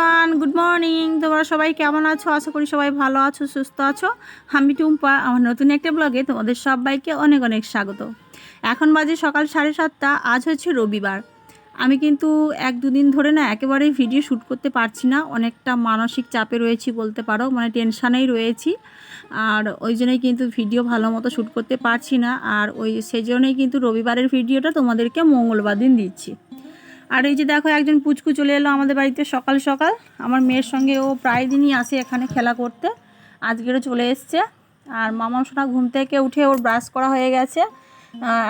Everyone, good morning. তোমরা সবাই কেমন আছো? আশা করি সবাই ভালো আছো, সুস্থ আছো। আমি টুম্পা, আমার নতুন একটা ব্লগে তোমাদের সবাইকে অনেক অনেক স্বাগত। এখন বাজে সকাল 7:30। আজ হচ্ছে রবিবার। আমি কিন্তু 1-2 দিন ধরে না একেবারেই ভিডিও শ্যুট করতে পারছি না। অনেকটা মানসিক চাপে রয়েছি বলতে পারো, মানে টেনশানেই রয়েছি। আর ওই জন্যই কিন্তু ভিডিও ভালো মতো শ্যুট করতে পারছি না। আর সেই জন্যই কিন্তু রবিবারের ভিডিওটা তোমাদেরকে মঙ্গলবার দিন দিচ্ছি। আর এই যে দেখো, একজন পুচকু চলে এলো আমাদের বাড়িতে সকাল সকাল। আমার মেয়ের সঙ্গে ও প্রায় দিনই আসে এখানে খেলা করতে, আজকেরও চলে এসছে। আর মামাম সোনা ঘুম থেকে উঠে ওর ব্রাশ করা হয়ে গেছে,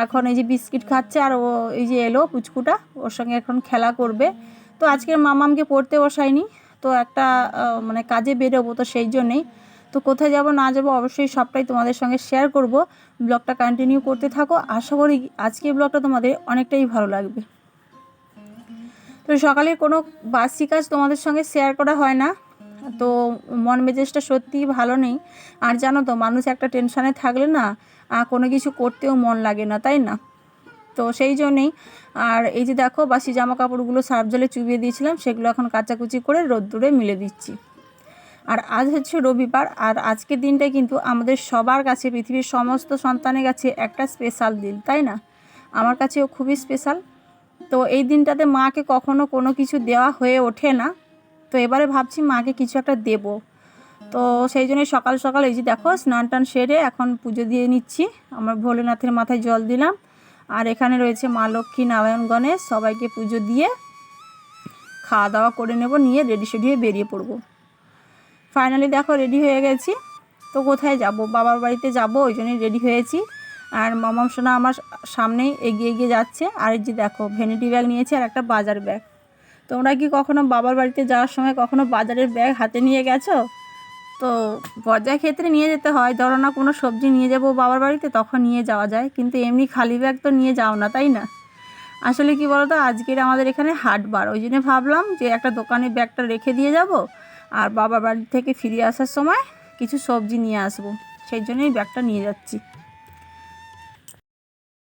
এখন এই যে বিস্কিট খাচ্ছে। আর ও এই যে এলো পুচকুটা, ওর সঙ্গে এখন খেলা করবে। তো আজকের মামামকে পড়তে বসায়নি, তো একটা মানে কাজে বেরোবো, তো সেই জন্যেই। তো কোথায় যাব না যাব অবশ্যই সবটাই তোমাদের সঙ্গে শেয়ার করব। ব্লগটা কন্টিনিউ করতে থাকো, আশা করি আজকের ব্লগটা তোমাদের অনেকটাই ভালো লাগবে। তো সকালে কোনো বাসি কাজ তোমাদের সঙ্গে শেয়ার করা হয় না, তো মন মেজাজটা সত্যিই ভালো নেই। আর জানো তো, মানুষ একটা টেনশানে থাকলে না কোনো কিছু করতেও মন লাগে না, তাই না? তো সেই জন্যেই। আর এই যে দেখো, বাসি জামা কাপড়গুলো সার্ফ জলে চুবিয়ে দিয়েছিলাম, সেগুলো এখন কাচাকুচি করে রোদ্দুরে মিলে দিচ্ছি। আর আজ হচ্ছে রবিবার, আর আজকের দিনটা কিন্তু আমাদের সবার কাছে, পৃথিবীর সমস্ত সন্তানের কাছে একটা স্পেশাল দিন, তাই না? আমার কাছেও খুবই স্পেশাল। তো এই দিনটাতে মাকে কখনো কোনো কিছু দেওয়া হয়ে ওঠে না, তো এবারে ভাবছি মাকে কিছু একটা দেব। তো সেই জন্যই সকাল সকাল এই যে দেখো, স্নান টান সেরে এখন পুজো দিয়ে নিচ্ছি। আমার ভোলেনাথের মাথায় জল দিলাম, আর এখানে রয়েছে মা লক্ষ্মী, নারায়ণ, গণেশ, সবাইকে পুজো দিয়ে খাওয়া দাওয়া করে নেব, নিয়ে রেডি সেডি হয়ে বেরিয়ে পড়বো। ফাইনালি দেখো রেডি হয়ে গেছি। তো কোথায় যাব? বাবার বাড়িতে যাব, ওই জন্যই রেডি হয়েছি। আর মামাম সোনা আমার সামনেই এগিয়ে এগিয়ে যাচ্ছে। আর এই যে দেখো, ভ্যানিটি ব্যাগ নিয়েছে আর একটা বাজার ব্যাগ। তোমরা কি কখনো বাবার বাড়িতে যাওয়ার সময় কখনো বাজারের ব্যাগ হাতে নিয়ে গেছো? তো পর্যায়ক্ষেত্রে নিয়ে যেতে হয়, ধরো না কোনো সবজি নিয়ে যাবো বাবার বাড়িতে, তখন নিয়ে যাওয়া যায়, কিন্তু এমনি খালি ব্যাগ তো নিয়ে যাও না, তাই না? আসলে কি বলো তো, আজকের আমাদের এখানে হাটবার, ওই জন্য ভাবলাম যে একটা দোকানে ব্যাগটা রেখে দিয়ে যাব, আর বাবার বাড়ি থেকে ফিরে আসার সময় কিছু সবজি নিয়ে আসবো, সেই জন্যই ব্যাগটা নিয়ে যাচ্ছি।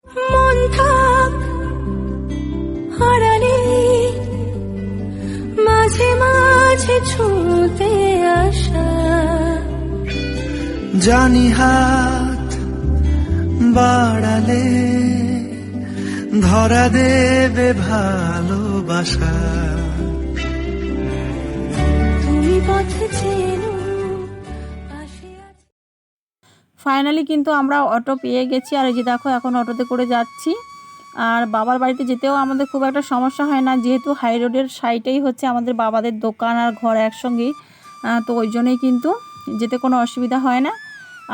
মন থাক হারালে মাঝে মাঝে ছুঁতে আসা, জানি হাত বাড়ালে ধরা দেবে ভালোবাসা। তুমি পথ চেনো পাশে আছি। ফাইনালি কিন্তু আমরা অটো পেয়ে গেছি। আর এই যে দেখো, এখন অটোতে করে যাচ্ছি। আর বাবার বাড়িতে যেতেও আমাদের খুব একটা সমস্যা হয় না, যেহেতু হাই রোডের সাইডেই হচ্ছে আমাদের বাবাদের দোকান আর ঘর একসঙ্গেই, তো ওই জন্যই কিন্তু যেতে কোনো অসুবিধা হয় না।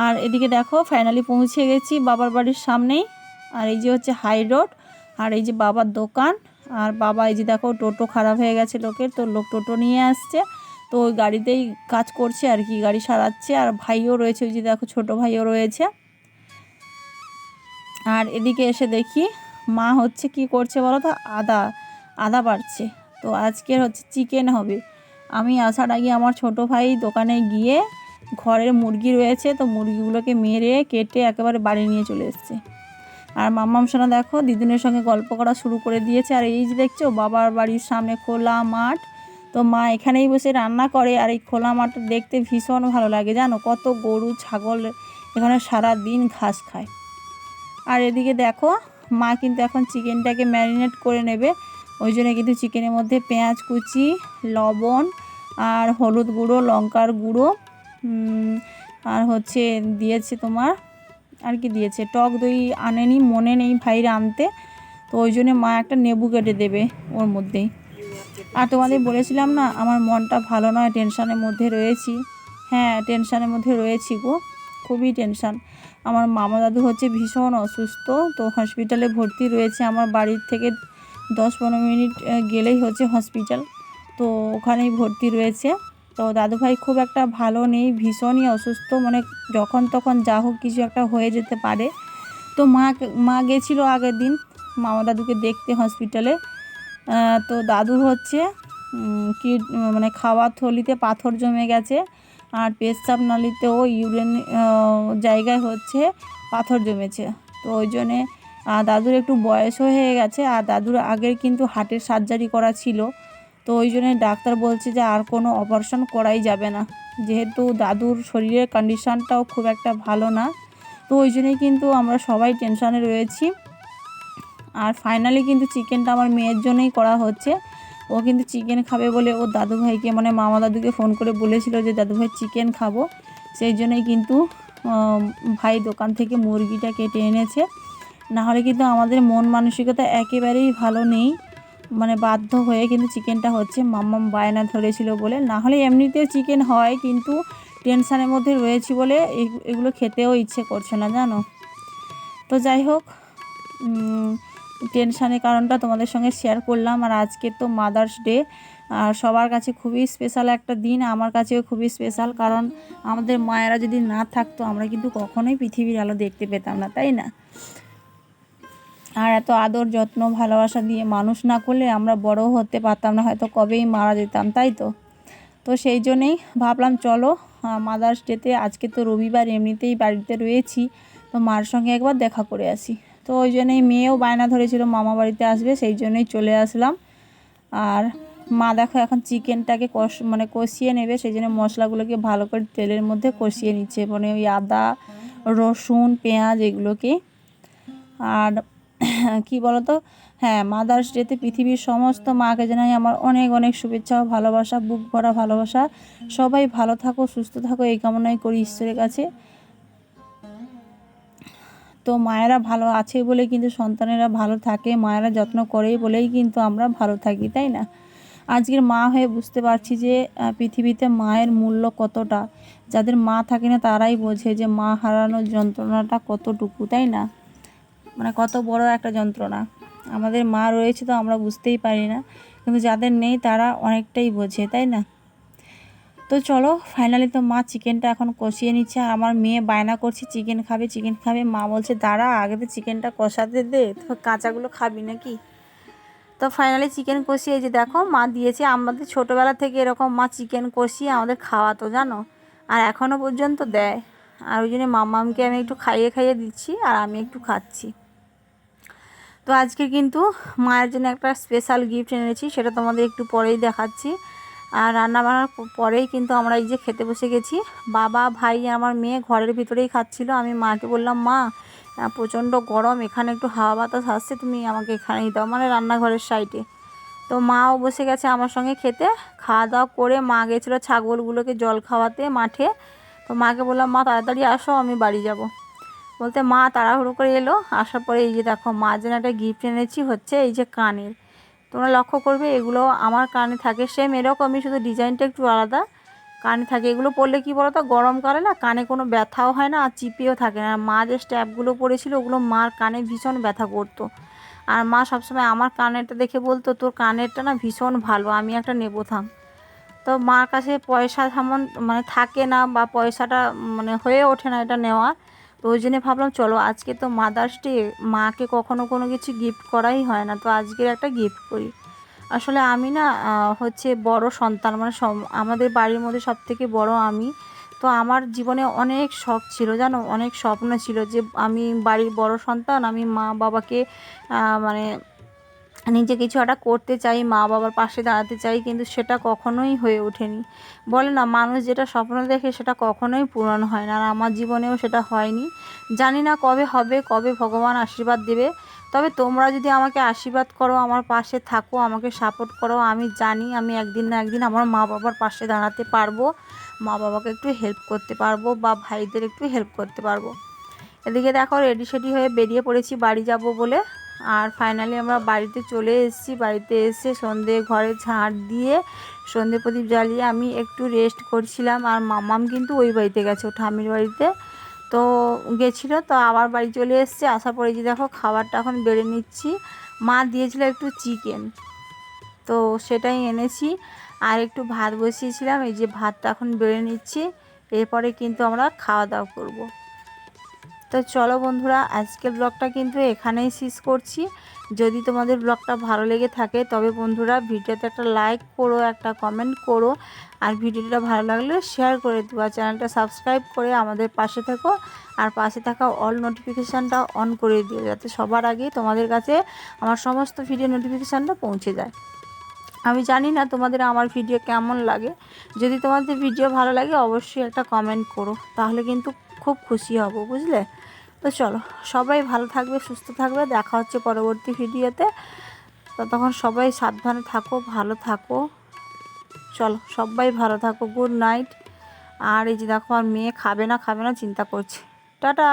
আর এদিকে দেখো, ফাইনালি পৌঁছে গেছি বাবার বাড়ির সামনেই। আর এই যে হচ্ছে হাই রোড, আর এই যে বাবার দোকান। আর বাবা এই যে দেখো, টোটো খারাপ হয়ে গেছে লোকের, তো লোক টোটো নিয়ে আসছে, তো ওই গাড়িতেই কাজ করছে আর কি, গাড়ি সারাচ্ছে। আর ভাইও রয়েছে, ওই যে দেখো ছোটো ভাইও রয়েছে। আর এদিকে এসে দেখি মা হচ্ছে কি করছে বলো তো, আদা বাড়ছে। তো আজকের হচ্ছে চিকেন হবে। আমি আসার আগে আমার ছোট ভাই দোকানে গিয়ে, ঘরের মুরগি রয়েছে, তো মুরগিগুলোকে মেরে কেটে একেবারে বাড়ি নিয়ে চলে এসছে। আর মাম্মাম সোনা দেখো দিদুনের সঙ্গে গল্প করা শুরু করে দিয়েছে। আর এই যে দেখছো, বাবার বাড়ির সামনে খোলা মাঠ, তো মা এখানেই বসে রান্না করে। আর এই খোলা মাঠটা দেখতে ভীষণ ভালো লাগে, জানো, কত গরু ছাগল এখানে সারা দিন ঘাস খায়। আর এদিকে দেখো, মা কিন্তু এখন চিকেনটাকে ম্যারিনেট করে নেবে, ওই জন্য কিন্তু চিকেনের মধ্যে পেঁয়াজ কুচি, লবণ, আর হলুদ গুঁড়ো, লঙ্কার গুঁড়ো, আর হচ্ছে দিয়েছে তোমার, আর কি দিয়েছে, টক দই আনেনি, মনে নেই ভাইরা আনতে, তো ওই জন্য মা একটা লেবু কেটে দেবে ওর মধ্যেই। আর তোমাদের বলেছিলাম না, আমার মনটা ভালো নয়, টেনশানের মধ্যে রয়েছি। হ্যাঁ, টেনশানের মধ্যে রয়েছি গো, খুবই টেনশান। আমার মামা দাদু হচ্ছে ভীষণ অসুস্থ, তো হসপিটালে ভর্তি রয়েছে। আমার বাড়ির থেকে 10-15 মিনিট গেলেই হচ্ছে হসপিটাল, তো ওখানেই ভর্তি রয়েছে। তো দাদুভাই খুব একটা ভালো নেই, ভীষণই অসুস্থ, মানে যখন তখন যা হোক কিছু একটা হয়ে যেতে পারে। তো মা গেছিল আগের দিন মামা দাদুকে দেখতে হসপিটালে। তো দাদুর হচ্ছে কি মানে খাওয়ার থলিতে পাথর জমে গেছে, আর পেচ্ছাপ নালীতেও ইউরিন জায়গায় হচ্ছে পাথর জমেছে। তো ওই জন্যে দাদুর একটু বয়স হয়ে গেছে, আর দাদুর আগের কিন্তু হার্টের সার্জারি করা ছিল, তো ওই জন্যে ডাক্তার বলছে যে আর কোনো অপারেশন করাই যাবে না, যেহেতু দাদুর শরীরের কন্ডিশনটাও খুব একটা ভালো না। তো ওই জন্যই কিন্তু আমরা সবাই টেনশানে রয়েছি। আর ফাইনালি কিন্তু চিকেনটা আমার মেয়ের জন্যই করা হচ্ছে। ও কিন্তু চিকেন খাবে বলে ওর দাদুভাইকে মানে মামা দাদুকে ফোন করে বলেছিল যে দাদুভাই চিকেন খাবো, সেই জন্যই কিন্তু ভাই দোকান থেকে মুরগিটা কেটে এনেছে। নাহলে কিন্তু আমাদের মন মানসিকতা একেবারেই ভালো নেই, মানে বাধ্য হয়ে কিন্তু চিকেনটা হচ্ছে, মাম্মাম বায়না ধরেছিল বলে। নাহলে এমনিতেও চিকেন হয়, কিন্তু টেনশানের মধ্যে রয়েছি বলে এগুলো খেতেও ইচ্ছে করছে না জানো। তো যাই হোক, টেনশানের কারণটা তোমাদের সঙ্গে শেয়ার করলাম। আর আজকে তো মাদার্স ডে, আর সবার কাছে খুবই স্পেশাল একটা দিন, আমার কাছেও খুবই স্পেশাল, কারণ আমাদের মায়েরা যদি না থাকতো আমরা কিন্তু কখনোই পৃথিবীর আলো দেখতে পেতাম না, তাই না? আর এত আদর যত্ন ভালোবাসা দিয়ে মানুষ না করলে আমরা বড় হতে পারতাম না, হয়তো কবেই মারা যেতাম, তাই তো। তো সেই জন্যেই ভাবলাম চলো মাদার্স ডেতে, আজকে তো রবিবার এমনিতেই বাড়িতে রয়েছি, তো মার সঙ্গে একবার দেখা করে আসি। তো ওই জন্যই মেয়েও বায়না ধরেছিল মামা বাড়িতে আসবে, সেই জন্যই চলে আসলাম। আর মা দেখো এখন চিকেনটাকে কষিয়ে নেবে, সেই জন্য মশলাগুলোকে ভালো করে তেলের মধ্যে কষিয়ে নিচ্ছে, মানে ওই আদা রসুন পেঁয়াজ এগুলোকে। আর কি বলতো, হ্যাঁ, মাদার্স ডেতে পৃথিবীর সমস্ত মাকে জানাই আমার অনেক অনেক শুভেচ্ছা ও ভালোবাসা, বুক ভরা ভালোবাসা। সবাই ভালো থাকো, সুস্থ থাকো, এই কামনাই করি ঈশ্বরের কাছে। তো মায়েরা ভালো আছে বলে কিন্তু সন্তানেরা ভালো থাকে, মায়েরা যত্ন করেই বলেই কিন্তু আমরা ভালো থাকি, তাই না? আজকের মা হয়ে বুঝতে পারছি যে পৃথিবীতে মায়ের মূল্য কতটা। যাদের মা থাকে না তারাই বোঝে যে মা হারানোর যন্ত্রণাটা কতটুকু, তাই না? মানে কত বড় একটা যন্ত্রণা। আমাদের মা রয়েছে তো আমরা বুঝতেই পারি না, কিন্তু যাদের নেই তারা অনেকটাই বোঝে, তাই না? তো চলো ফাইনালি তো মা চিকেনটা এখন কষিয়ে নিচ্ছে, আর আমার মেয়ে বায়না করছে চিকেন খাবে চিকেন খাবে। মা বলছে দাঁড়া আগে তো চিকেনটা কষাতে দে, তো কাঁচাগুলো খাবি নাকি। তো ফাইনালি চিকেন কষিয়ে যে দেখো মা দিয়েছে, আমাদের ছোটোবেলা থেকে এরকম মা চিকেন কষিয়ে আমাদের খাওয়াতো জানো, আর এখনও পর্যন্ত দেয়। আর ওই জন্য মাম্মামকে আমি একটু খাইয়ে খাইয়ে দিচ্ছি, আর আমি একটু খাচ্ছি। তো আজকে কিন্তু মায়ের জন্য একটা স্পেশাল গিফট এনেছি, সেটা তোমাদের একটু পরেই দেখাচ্ছি। আর রান্নাবান্নার পরেই কিন্তু আমরা এই যে খেতে বসে গেছি। বাবা ভাই আমার মেয়ে ঘরের ভিতরেই খাচ্ছিল। আমি মাকে বললাম মা প্রচণ্ড গরম, এখানে একটু হাওয়া বাতাস আসছে, তুমি আমাকে এখানেই দাও, মানে রান্নাঘরের সাইডে। তো মাও বসে গেছে আমার সঙ্গে খেতে। খাওয়া দাওয়া করে মা গেছিলো ছাগলগুলোকে জল খাওয়াতে মাঠে। তো মাকে বললাম মা তাড়াতাড়ি আসো, আমি বাড়ি যাব। বলতে মা তাড়াহুড়ো করে এলো। আসার পরে এই যে দেখো মা যেন একটা গিফট এনেছি, হচ্ছে এই যে কানের। তোমরা লক্ষ্য করবে এগুলো আমার কানে থাকে সেম এরকমই, শুধু ডিজাইনটা একটু আলাদা। কানে থাকে এগুলো, পরলে কি বলো তো গরমকালে না কানে কোনো ব্যথাও হয় না, আর চিপিয়েও থাকে না। মা যে স্ট্যাপগুলো পরেছিল ওগুলো মার কানে ভীষণ ব্যথা করতো। আর মা সবসময় আমার কানেরটা দেখে বলতো তোর কানেরটা না ভীষণ ভালো, আমি একটা নেবো থাম। তো মার কাছে পয়সা তেমন মানে থাকে না, বা পয়সাটা মানে হয়ে ওঠে না এটা নেওয়া। তো ওই জন্যে ভাবলাম চলো আজকে তো মাদার্স ডে, মাকে কখনো কোনো কিছু গিফট করাই হয় না, তো আজকের একটা গিফট করি। আসলে আমি না হচ্ছে বড় সন্তান, মানে আমাদের বাড়ির মধ্যে সবথেকে বড় আমি। তো আমার জীবনে অনেক শখ ছিল জানো, অনেক স্বপ্ন ছিল যে আমি বাড়ির বড় সন্তান, আমি মা বাবাকে মানে নিজে কিছু একটা করতে চাই, মা বাবার পাশে দাঁড়াতে চাই, কিন্তু সেটা কখনোই হয়ে ওঠেনি। বলে না মানুষ যেটা স্বপ্ন দেখে সেটা কখনোই পূরণ হয় না, আর আমার জীবনেও সেটা হয়নি। জানি না কবে হবে, কবে ভগবান আশীর্বাদ দেবে। তবে তোমরা যদি আমাকে আশীর্বাদ করো, আমার পাশে থাকো, আমাকে সাপোর্ট করো, আমি জানি আমি একদিন না একদিন আমার মা বাবার পাশে দাঁড়াতে পারবো, মা বাবাকে একটু হেল্প করতে পারবো, বা ভাইদের একটু হেল্প করতে পারবো। এদিকে দেখো রেডি সেডি হয়ে বেরিয়ে পড়েছি বাড়ি যাব বলে। আর ফাইনালি আমরা বাড়িতে চলে এসেছি। বাড়িতে এসে সন্ধে ঘরে ঝাঁট দিয়ে সন্ধে প্রদীপ জ্বালিয়ে আমি একটু রেস্ট করছিলাম। আর মাম্মাম কিন্তু ওই বাড়িতে গেছে, ও ঠাম্মির বাড়িতে তো গেছিলো, তো আবার বাড়ি চলে এসছে। আসার পরে যে দেখো খাবারটা এখন বেড়ে নিচ্ছি। মা দিয়েছিল একটু চিকেন, তো সেটাই এনেছি। আর একটু ভাত বসিয়েছিলাম, এই যে ভাতটা এখন বেড়ে নিচ্ছি। এরপরে কিন্তু আমরা খাওয়া দাওয়া করবো। তো চলো বন্ধুরা আজকের ব্লগটা কিন্তু এখানেই শেষ করছি। যদি তোমাদের ব্লগটা ভালো লেগে থাকে তবে বন্ধুরা ভিডিওতে একটা লাইক করো, একটা কমেন্ট করো, আর ভিডিওটা ভালো লাগলে শেয়ার করে দিও, আর চ্যানেলটা সাবস্ক্রাইব করে আমাদের পাশে থেকো। আর পাশে থাকা অল নোটিফিকেশানটা অন করে দিও, যাতে সবার আগে তোমাদের কাছে আমার সমস্ত ভিডিও নোটিফিকেশানটা পৌঁছে যায়। আমি জানি না তোমাদের আমার ভিডিও কেমন লাগে। যদি তোমাদের ভিডিও ভালো লাগে অবশ্যই একটা কমেন্ট করো, তাহলে কিন্তু খুব খুশি হব, বুঝলে। তো চলো, সবাই ভালো থাকবে, সুস্থ থাকবে, দেখা হচ্ছে পরবর্তী ভিডিওতে। ততক্ষণ সবাই সাবধানে থাকো, ভালো থাকো। চলো, সবাই ভালো থাকো, গুড নাইট। আর এই যে দেখো, আর মেয়ে খাবে না চিন্তা করছে। টাটা।